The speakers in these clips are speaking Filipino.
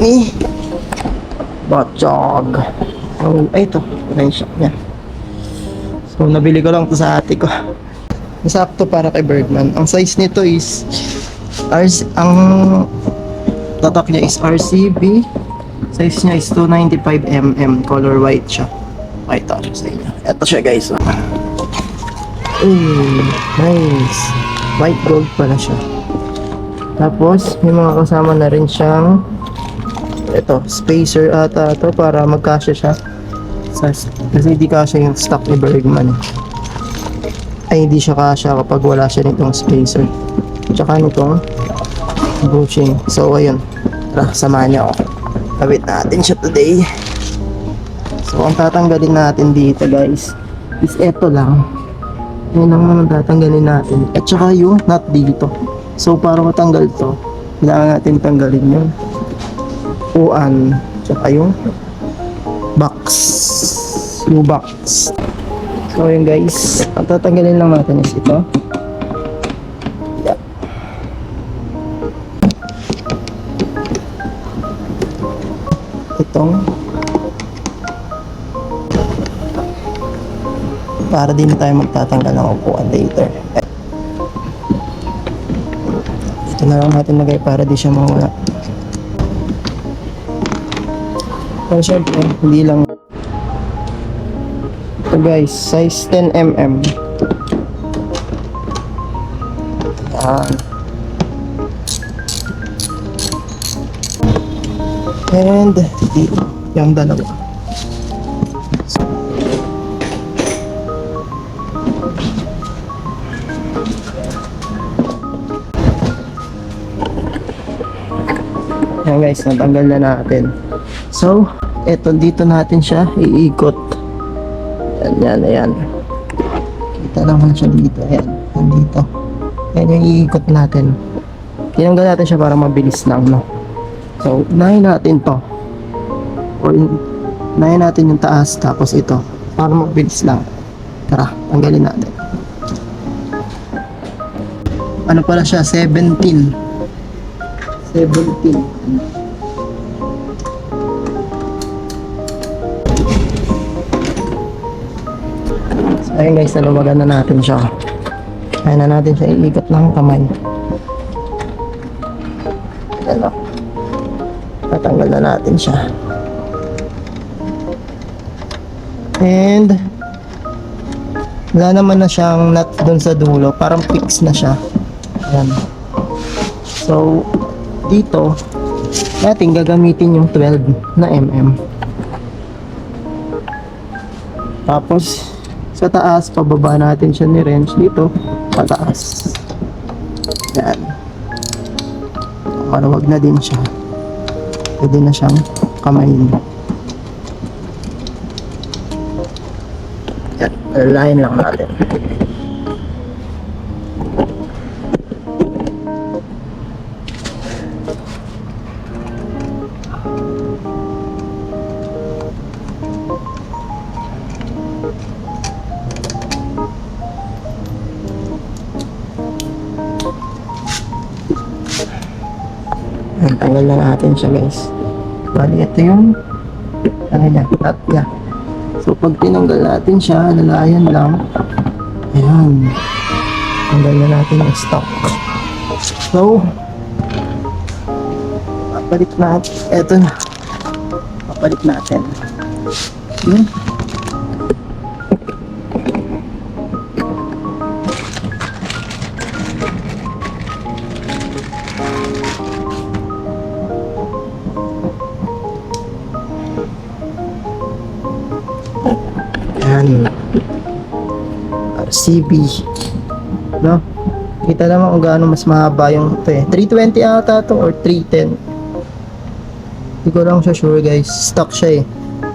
ni Bachog. So, ay ito, rin shop niya. So, nabili ko lang to sa ate ko. Masakto para kay Bergman. Ang size nito is ang tatak niya is RCB. Size niya is 295mm. Color white siya. Pakita ko siya sa inyo. Ito siya guys. Nice. White gold pala siya. Tapos, may mga kasama na rin siyang ito, spacer ata ito para magkasya siya. Kasi hindi kasya yung stock ni Bergman. Ay, hindi siya kasya kapag wala siya nitong spacer. Tsaka nitong bushing. So, ayun. Tara, samahan niyo ako. Kabit natin siya today. So, ang tatanggalin natin dito guys is ito lang. Yan lang naman tatanggalin natin. At saka yung nut dito. So, para matanggal to, kailangan natin tanggalin yung uan. Tsaka yung box. Yung box. So, yun guys. Ang tatanggalin lang natin is ito. Yeah. Itong para din tayo magtatanggal ng upuan later. Ito na lang natin lagay para di siya mawala. Pero syempre, hindi lang. Ito guys, size 10mm. Yan. And dito, yung dalawa. Yan guys, natanggal na natin. So, eto dito natin siya iikot. Yan. Kita naman siya dito. Ayan, dito. Yan yung iikot natin. Tinanggal natin siya para mabilis lang, no? So, unahin natin to. Or, unahin natin yung taas, tapos ito. Para mabilis lang. Tara, tanggalin natin. Ano pala siya? 17. So, ayun guys, naluwagan na natin siya. Kaya na natin siya iikot ng kamay. Ayan o. Tatanggal na natin siya. And wala naman na siyang nut dun sa dulo. Parang fix na siya. Ayan. So, dito natin gagamitin yung 12 na mm. Tapos sa taas, pababa natin siya ni wrench dito pataas. Yan, maluwag na din siya, pwede na siyang kamayin. Yan, line lang natin. Tanggal na natin siya guys. Bali ito yung nut niya. So pag tinanggal natin siya, lalayan lang. Ayan, tanggal na natin yung stock. So papalit natin. Eto na, papalit natin yun. RCB, no? Kita naman kung gaano mas mahaba yung ito eh. 320 ata to or 310. Hindi ko lang siya sure guys. Stock siya eh.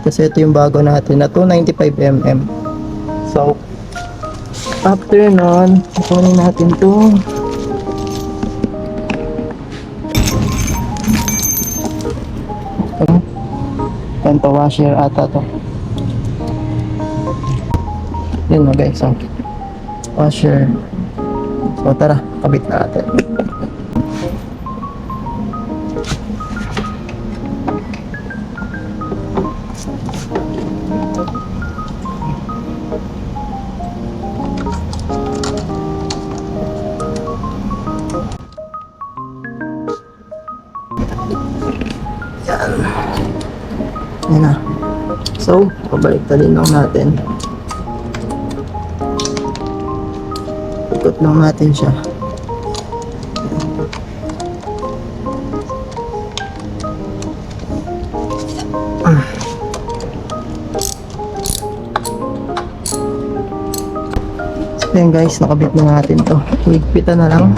Kasi ito yung bago natin na 295mm. So, after nun, kukunin natin to. Ganito washer ata to. Yun na guys, so washer. So tara, kabit natin. Yan. Yan na. So, pabalik-talin lang natin. Ikot lang natin siya. So, yan guys, nakabit na natin to. Higpitan na lang.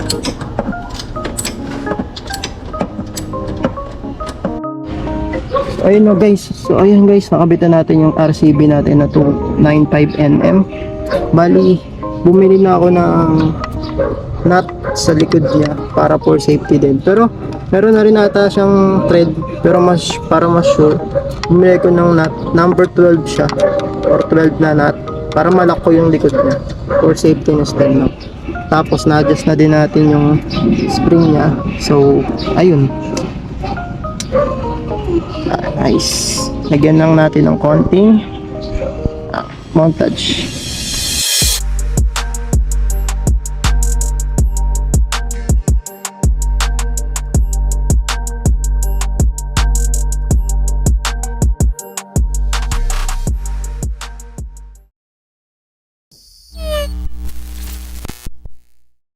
So, ayun no guys. So, ayun guys, nakabit na natin yung RCB natin na 295mm. Bali, bumili na ako ng nut sa likod niya para for safety din. Pero, meron na rin ata siyang thread. Pero para mas sure, bumili ko ng nut. Number 12 siya. Or 12 na nut. Para malak ko yung likod niya. For safety na din. No? Tapos, na-adjust na din natin yung spring niya. So, ayun. Nice. Lagyan lang natin ng konting montage.